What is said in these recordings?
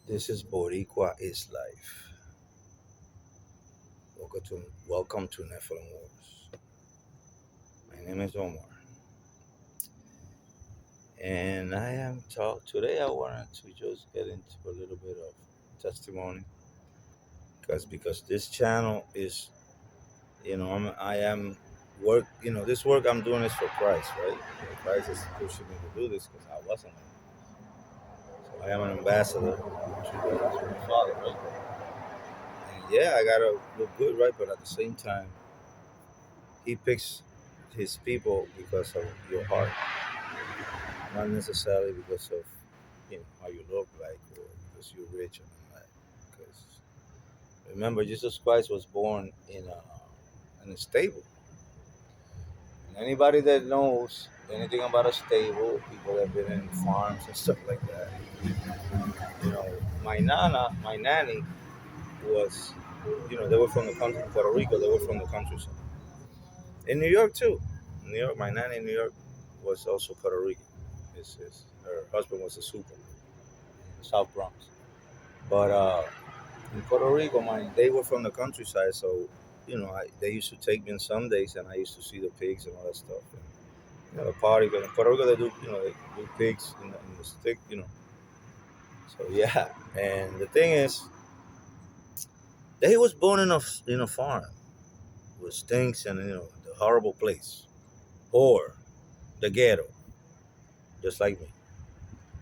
This is Boricua is Life. Welcome to Nephilim Wars. My name is Omar, and I am talk today. I wanted to just get into a little bit of testimony because this channel is, I am work. This work I'm doing is for Christ, right? Christ is pushing me to do this because I wasn't. So I am an ambassador to my Father, right? And yeah, I gotta look good, right? But at the same time, He picks His people because of your heart, not necessarily because of how you look like or because you're rich or not. Because remember, Jesus Christ was born in a stable. And anybody that knows anything about a stable, people that have been in farms and stuff like that, my nanny was, they were from the country, Puerto Rico. They were from the countryside. In New York too. In New York, my nanny in New York was also Puerto Rican. Her husband was a super, South Bronx. But in Puerto Rico, they were from the countryside, so they used to take me on Sundays, and I used to see the pigs and all that stuff. And, the party, but in Puerto Rico they do pigs in the stick. So yeah, and the thing is, that he was born in a farm with stinks and the horrible place, or the ghetto, just like me.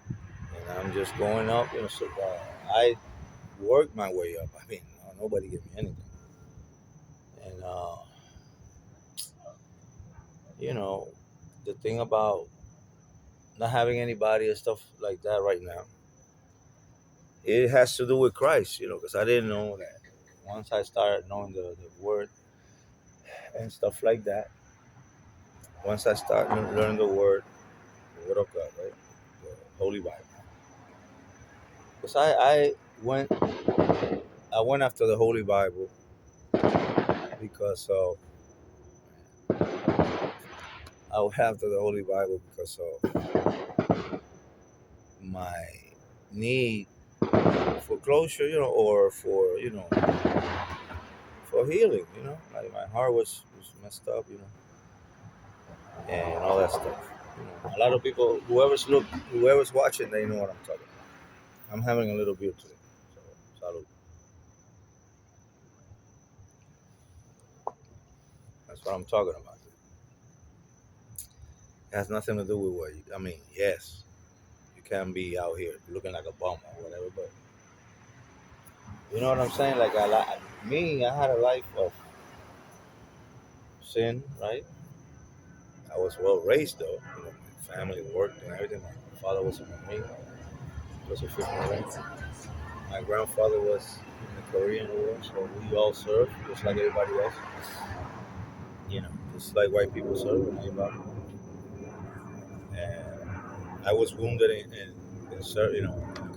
And I'm just going up, So I worked my way up. I mean, nobody gave me anything, and you know, the thing about not having anybody and stuff like that right now, it has to do with Christ, because I didn't know that. Once I started knowing the word and stuff like that, once I started learning the word of God, right, the Holy Bible, because I went after the Holy Bible because of I went after the Holy Bible because of my need for closure, or for healing, like my heart was messed up, and all that stuff. A lot of people, whoever's watching, they know what I'm talking about. I'm having a little beer today, so salud. That's what I'm talking about. It has nothing to do with what I mean. Yes, you can be out here looking like a bum or whatever, but you know what I'm saying. Like I had a life of sin, right? I was well raised though. My family worked and everything. My father was a Marine, was a fifth Marine. My grandfather was in the Korean War, so we all served just like everybody else. Just like white people serve and everybody. And I was wounded in a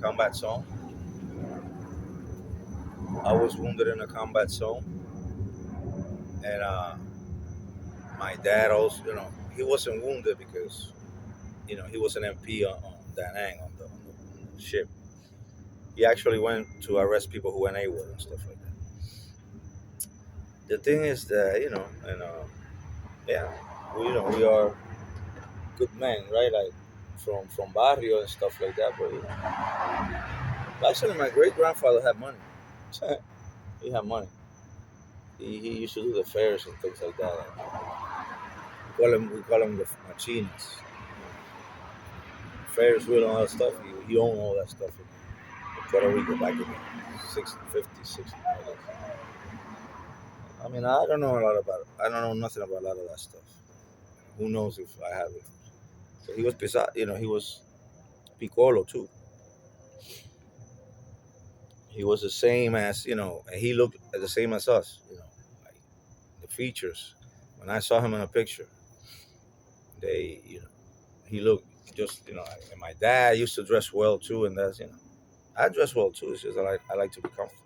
combat zone. I was wounded in a combat zone, and my dad also, he wasn't wounded because, he was an MP on Da Nang on the ship. He actually went to arrest people who went AWOL and stuff like that. The thing is that, and yeah, we are good men, right? Like from barrio and stuff like that. But actually, my great grandfather had money. He had money. He used to do the fairs and things like that. We call him the machinas. Ferris wheel and all that stuff. He owned all that stuff in Puerto Rico back in the 60s, 50s, 60s. I mean, I don't know a lot about it. I don't know nothing about a lot of that stuff. Who knows if I have it? So he was he was Piccolo too. He was the same as, and he looked the same as us, like the features. When I saw him in a picture, they, he looked just, and my dad used to dress well too, and I dress well too. It's just I like to be comfortable.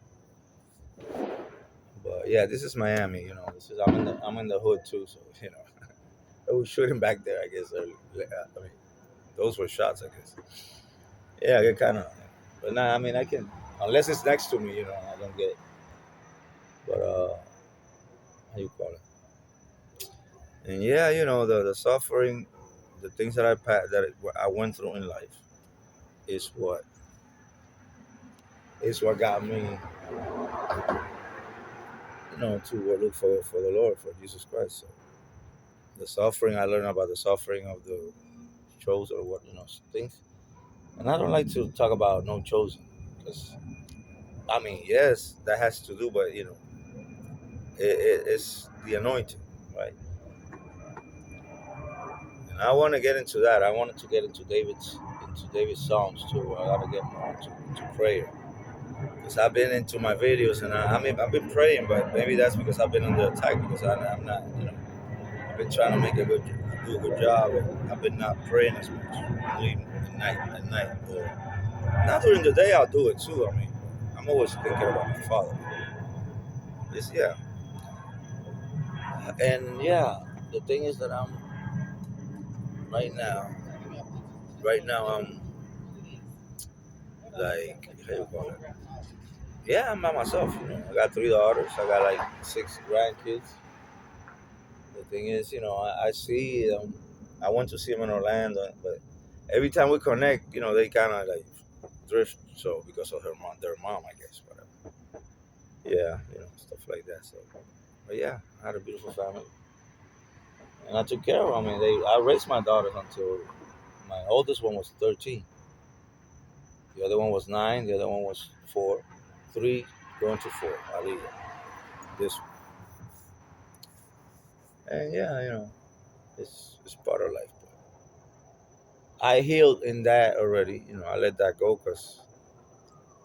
But yeah, this is Miami. I'm in the hood too, so I was shooting back there. I guess. I mean, those were shots. I guess. Yeah, I get kind of. But nah, I mean, I can, unless it's next to me, I don't get it. But how you call it? And yeah, the suffering, the things that I went through in life is what got me, to look for the Lord, for Jesus Christ. So the suffering, I learned about the suffering of the chosen, or what, things. And I don't like to talk about no chosen, because I mean, yes, that has to do, but it's the anointing, right? And I want to get into that. I wanted to get into David's Psalms too. I gotta get more into prayer, because I've been into my videos, and I mean, I've been praying, but maybe that's because I've been under attack, because I'm not, I've been trying to do a good job, and I've been not praying as much, only at night, or not during the day. I'll do it too. I mean, I'm always thinking about my father. Yeah, and yeah, the thing is that I'm right now. Right now, I'm like, how you call it? Yeah, I'm by myself. I got three daughters. I got like six grandkids. The thing is, I see them. I went to see them in Orlando, but every time we connect, they kind of like drift. So because of their mom, I guess, whatever. Yeah, stuff like that. So, but yeah, I had a beautiful family, and I took care of them. I mean, I raised my daughters until my oldest one was 13. The other one was 9. The other one was 4. 3 going to 4. Ali, this, and yeah, it's part of life. I healed in that already. I let that go, because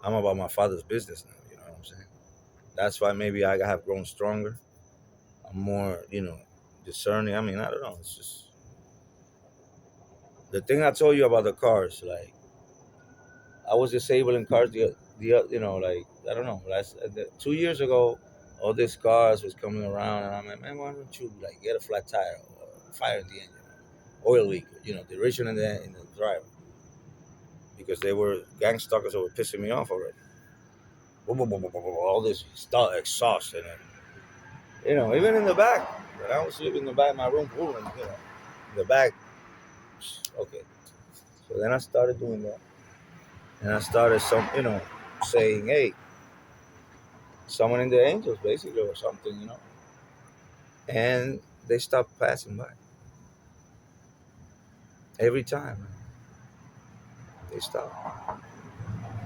I'm about my father's business now. You know what I'm saying? That's why maybe I have grown stronger. I'm more, discerning. I mean, I don't know. It's just the thing I told you about the cars. Like, I was disabled in cars. Like, I don't know. 2 years ago, all these cars was coming around, and I'm like, man, why don't you like get a flat tire, or fire in the engine, oil leak, the erosion in the driver, because they were gang stalkers that were pissing me off already. Boom, boom, boom, boom, boom, boom, all this stuff, exhaust, and then, even in the back, when I was sleeping in the back of my room, boom, in the back. Okay, so then I started doing that, and I started saying, hey, someone in the angels, basically, or something. And they stopped passing by every time. They stopped.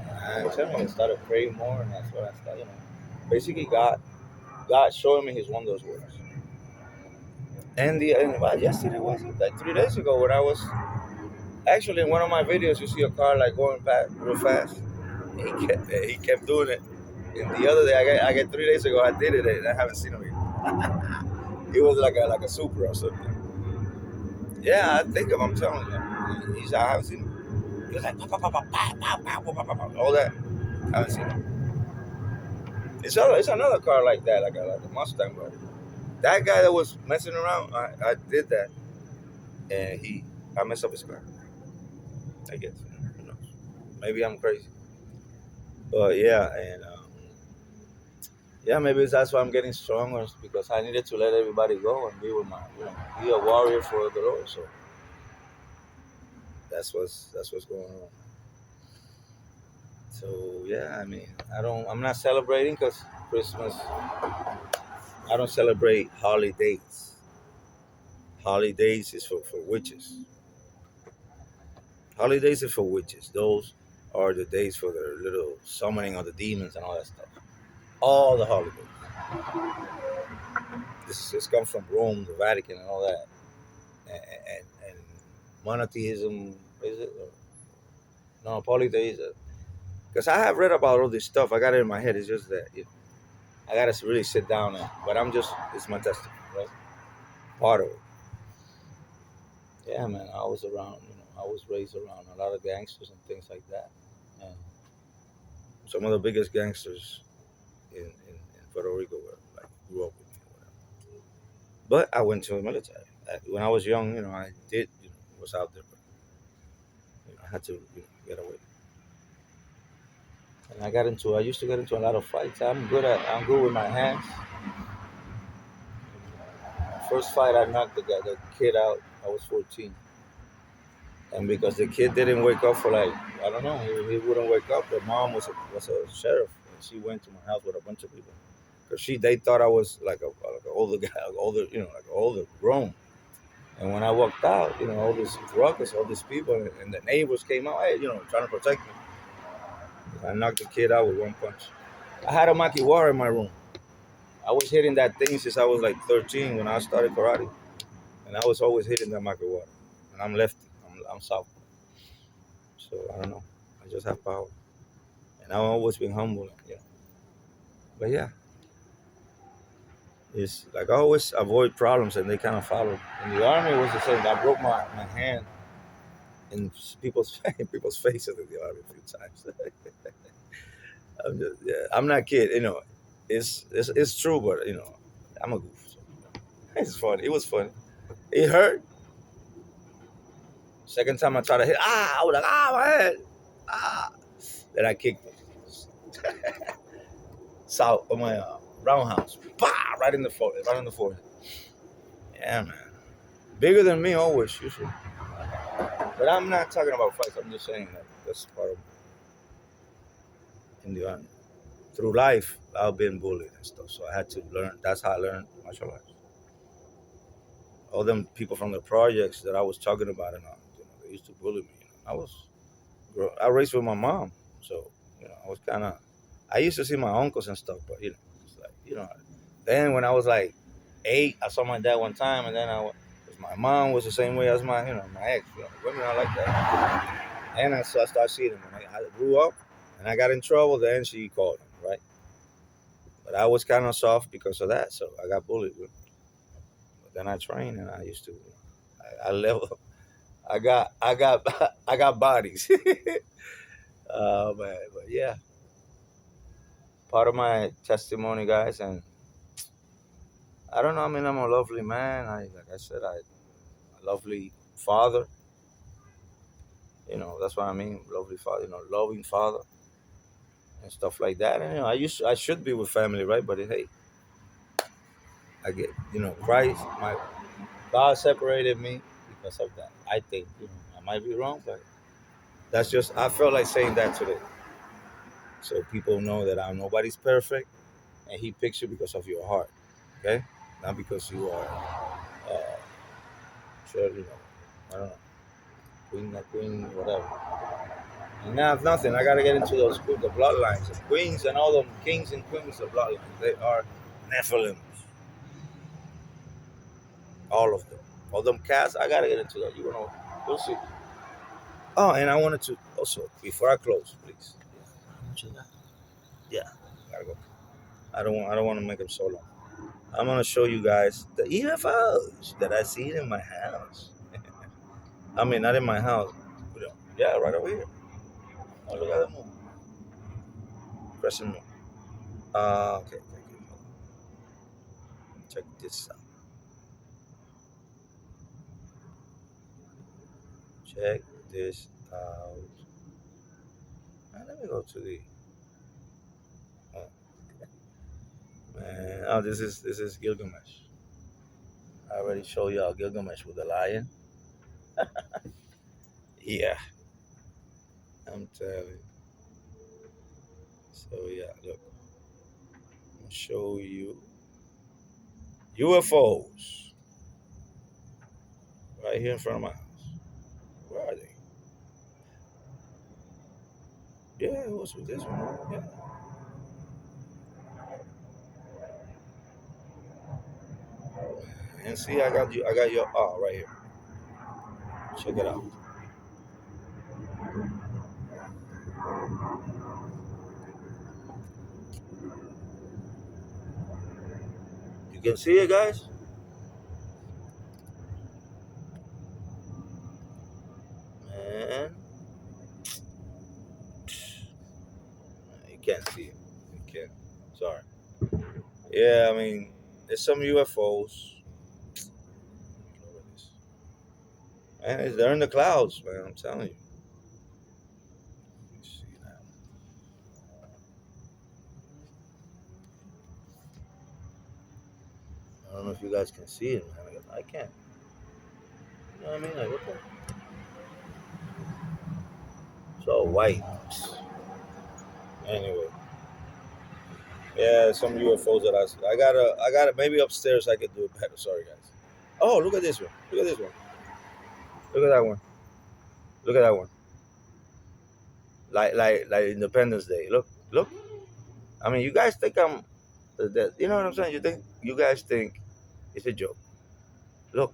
And I tell me, I started praying more, and that's what I started. Basically, God showing me His wondrous works. Yesterday, was it like 3 days ago, when I was actually in one of my videos, you see a car like going back real fast. He kept doing it. And the other day, I get 3 days ago, I did it, and I haven't seen him again. It was like a Supra or something. Yeah, I think of him. I'm telling you, I haven't seen him. He was like, "Pa, pa, pa, pa, pa, pa, pa, pa, pa, pa," all that. I haven't seen him. It's another car like that, like a Mustang, but that guy that was messing around, I did that, and I messed up his car. I guess. Who knows? Maybe I'm crazy, but yeah, and yeah, maybe that's why I'm getting stronger, because I needed to let everybody go and be with be a warrior for the Lord. So that's what's going on. So yeah, I mean, I'm not celebrating, because Christmas. I don't celebrate holidays. Holidays is for witches. Holidays is for witches. Those are the days for the little summoning of the demons and all that stuff. All the holidays. This comes from Rome, the Vatican, and all that. And monotheism, is it? No, polytheism. Because I have read about all this stuff. I got it in my head. It's just that I got to really sit down. But it's my testimony, right? Part of it. Yeah, man. I was around, I was raised around a lot of gangsters and things like that. And some of the biggest gangsters in Puerto Rico grew up with me or whatever. But I went to the military. When I was young, I did, was out there, but I had to get away. And I used to get into a lot of fights. I'm good with my hands. First fight I knocked the kid out. I was 14, and because the kid didn't wake up for like I don't know, he wouldn't wake up. The mom was a sheriff, and she went to my house with a bunch of people because they thought I was like an older guy, older like older grown. And when I walked out, all this ruckus, all these people, and the neighbors came out, hey, trying to protect me. I knocked the kid out with one punch. I had a makiwara in my room. I was hitting that thing since I was like 13 when I started karate, and I was always hitting that makiwara. And I'm lefty. I'm south. So I don't know. I just have power, and I've always been humble. Yeah. But yeah, it's like I always avoid problems, and they kind of follow. In the army, it was the same. I broke my hand in people's faces in the army a few times. Yeah, I'm not kidding. It's true, but I'm a goof. So it's funny. It was funny. It hurt. Second time I tried to hit, I was like, my head, ah. Then I kicked him. South on my roundhouse, bah, right in the forehead, right in the forehead. Yeah, man. Bigger than me always, usually. But I'm not talking about fights. I'm just saying that that's part of in the army. Through life, I've been bullied and stuff, so I had to learn. That's how I learned martial arts. All them people from the projects that I was talking about, and they used to bully me. I raised with my mom, so I was kind of. I used to see my uncles and stuff, but it's like Then when I was like 8, I saw my dad one time, and then 'cause my mom was the same way as my ex. Women are like that. And I started seeing him when I grew up, and I got in trouble. Then she called him, right? But I was kind of soft because of that, so I got bullied. But then I trained, and I used to. I level. I got I got bodies. Man, but yeah, part of my testimony, guys, and I don't know. I mean, I'm a lovely man. Like I said, a lovely father. That's what I mean. Lovely father. Loving father and stuff like that. And I should be with family, right? But hey, I get Christ. My God separated me because of that. I think I might be wrong, but that's just I felt like saying that today, so people know that I'm nobody's perfect, and He picks you because of your heart. Okay, not because you are, sure, I don't know, queen, not queen, whatever. And now, if nothing, I gotta get into the bloodlines, the queens and all them kings and queens of bloodlines. They are Nephilims, all of them. All them cats, I gotta get into that. You'll see. Oh, and I wanted to also before I close, please. Yeah, gotta go. I don't want to make them so long. I'm gonna show you guys the UFOs that I see in my house. I mean, not in my house. Yeah, right over here. Oh, look at that moon. Crescent moon. Okay, okay, okay. Check this out. Check this out. Let me go to the. Oh, man. Oh, this is Gilgamesh. I already showed y'all Gilgamesh with the lion. Yeah, I'm telling you. So yeah, look, I'll show you UFOs right here in front of my house. Where are they? Yeah, it was with this one. Yeah. And see, I got your right here. Check it out. You can see it, guys. Man, you can't see it. You can't. Sorry. Yeah, I mean, there's some UFOs. Man, they're in the clouds, man. I'm telling you. Let me see now. don't know if you guys can see it, man. I can't. You know what I mean? Like, what the? It's all white. Anyway. Yeah, some UFOs that I gotta maybe upstairs I could do it better. Sorry guys. Oh, look at this one. Look at this one. Look at that one. Look at that one. Like Independence Day. Look. I mean, you guys think I'm that, you know what I'm saying? You guys think it's a joke. Look,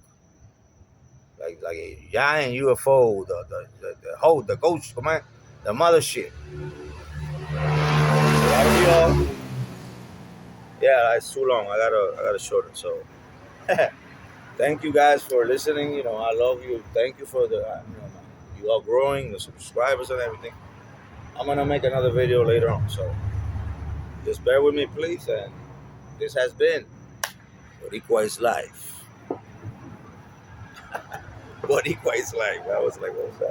like a giant UFO, the ghost, come on, the mothership. A lot of y'all, yeah, it's too long. I gotta shorten. So, thank you guys for listening. I love you. Thank you for you all growing, the subscribers and everything. I'm gonna make another video later on. So, just bear with me, please. And this has been Boricua is Life. Boricua is Life. I was like, what was that?